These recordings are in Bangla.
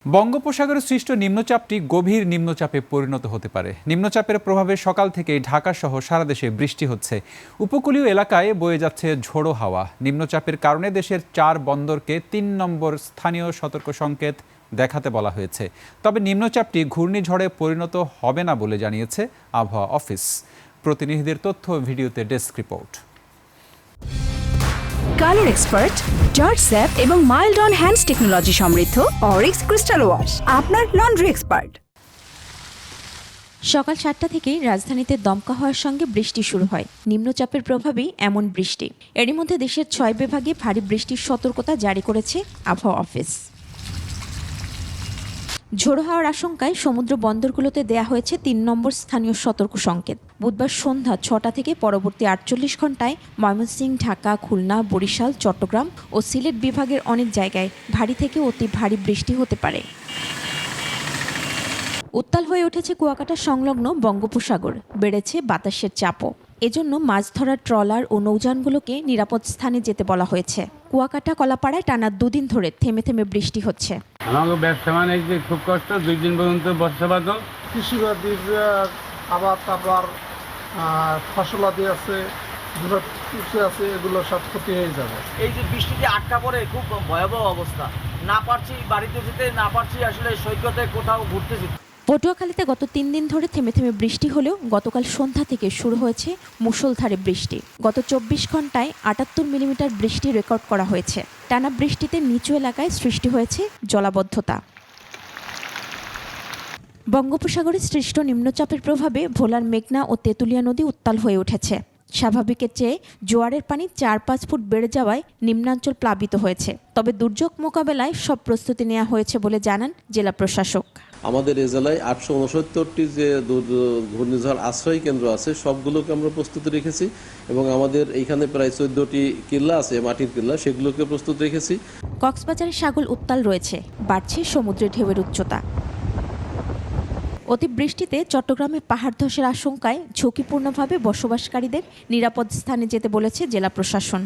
বঙ্গোপসাগরে সৃষ্ট নিম্নচাপটি গভীর নিম্নচাপে পরিণত হতে পারে। নিম্নচাপের প্রভাবে সকাল থেকেই ঢাকা সহ সারা দেশে বৃষ্টি হচ্ছে। উপকূলীয় এলাকায় বয়ে যাচ্ছে ঝোড়ো হাওয়া। নিম্নচাপের কারণে দেশের 4 বন্দরকে 3 নম্বর স্থানীয় সতর্ক সংকেত দেখাতে বলা হয়েছে। তবে নিম্নচাপটি ঘূর্ণিঝড়ে পরিণত হবে না বলে জানিয়েছে আবহাওয়া অফিস। প্রতিনিধিদের তথ্য ভিডিওতে desk report. Colour expert, George sap এবং মাইল্ড অন হ্যান্ডস টেকনোলজি সমৃদ্ধ অরিক্স ক্রিস্টাল ওয়াশ আপনার লন্ড্রি এক্সপার্ট। সকাল 7টা থেকেই রাজধানীতে দমকা হওয়ার সঙ্গে বৃষ্টি শুরু হয়। নিম্নচাপের প্রভাবেই এমন বৃষ্টি। এরই মধ্যে দেশের 6 বিভাগে ভারী বৃষ্টির সতর্কতা জারি করেছে আবহাওয়া অফিস। ঝোড়ো হওয়ার আশঙ্কায় সমুদ্র বন্দরগুলোতে দেয়া হয়েছে 3 নম্বর স্থানীয় সতর্ক সংকেত। বুধবার সন্ধ্যা 6টা থেকে পরবর্তী 48 ঘন্টায় ময়মনসিংহ, ঢাকা, খুলনা, বরিশাল, চট্টগ্রাম ও সিলেট বিভাগের অনেক জায়গায় ভারী থেকে অতি ভারী বৃষ্টি হতে পারে। উত্তাল হয়ে উঠেছে কুয়াকাটা সংলগ্ন বঙ্গোপসাগর, বেড়েছে বাতাসের চাপও। এজন্য মাছ ধরার ট্রলার ও নৌযানগুলোকে নিরাপদ স্থানে যেতে বলা হয়েছে। কুয়াকাটা, কলাপাড়ায় টানা 2 দিন ধরে থেমে থেমে বৃষ্টি হচ্ছে। আমাকে ব্যবসা বাণিজ্যে খুব কষ্ট, 2 দিন পর্যন্ত বর্ষা বাদল। কৃষিবাদীর আবার তারপর ফসলাদি আছে, আছে, এগুলো সব ক্ষতি হয়ে যাবে। এই যে বৃষ্টিতে আটকা পড়ে খুব ভয়াবহ অবস্থা, না পারছি বাড়িতে যেতে, না পারছি আসলে সৈকতে কোথাও ঘুরতে যেতে। পটুয়াখালীতে গত 3 দিন ধরে থেমে থেমে বৃষ্টি হলেও গতকাল সন্ধ্যা থেকে শুরু হয়েছে মুষলধারে বৃষ্টি। গত 24 ঘন্টায় 78 মিলিমিটার বৃষ্টি রেকর্ড করা হয়েছে। টানা বৃষ্টিতে নিচু এলাকায় সৃষ্টি হয়েছে জলাবদ্ধতা। বঙ্গোপসাগরে সৃষ্ট নিম্নচাপের প্রভাবে ভোলার মেঘনা ও তেঁতুলিয়া নদী উত্তাল হয়ে উঠেছে। স্বাভাবিকের চেয়ে জোয়ারের পানি 4-5 ফুট বেড়ে যাওয়ায় নিম্নাঞ্চল প্লাবিত হয়েছে। তবে দুর্যোগ মোকাবেলায় সব প্রস্তুতি নেওয়া হয়েছে বলে জানান জেলা প্রশাসক। আমাদের এ জেলায় 869টি যে ঘূর্ণিঝড় আশ্রয় কেন্দ্র আছে সবগুলোকে আমরা প্রস্তুত রেখেছি এবং আমাদের এইখানে প্রায় 14টি কিল্লা আছে, মাটির কিল্লা, সেগুলোকে প্রস্তুত রেখেছি। কক্সবাজারে সাগর উত্তাল রয়েছে, বাড়ছে সমুদ্রের ঢেউয়ের উচ্চতা। অতিবৃষ্টিতে চট্টগ্রামে পাহাড় ধসের আশঙ্কায় ঝুঁকিপূর্ণভাবে বসবাসকারীদের নিরাপদ স্থানে যেতে বলেছে জেলা প্রশাসন।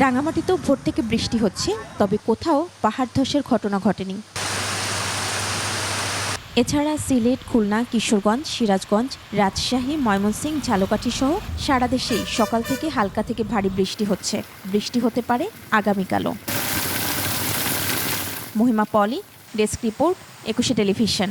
রাঙামাটিতেও ভোর থেকে বৃষ্টি হচ্ছে, তবে কোথাও পাহাড় ধসের ঘটনা ঘটেনি। এছাড়া সিলেট, খুলনা, কিশোরগঞ্জ, সিরাজগঞ্জ, রাজশাহী, ময়মনসিংহ, ঝালকাঠি সহ সারা দেশেই সকাল থেকে হালকা থেকে ভারী বৃষ্টি হচ্ছে। বৃষ্টি হতে পারে আগামীকালও। মহিমা পলি, ডেস্ক রিপোর্ট, 21 টেলিভিশন।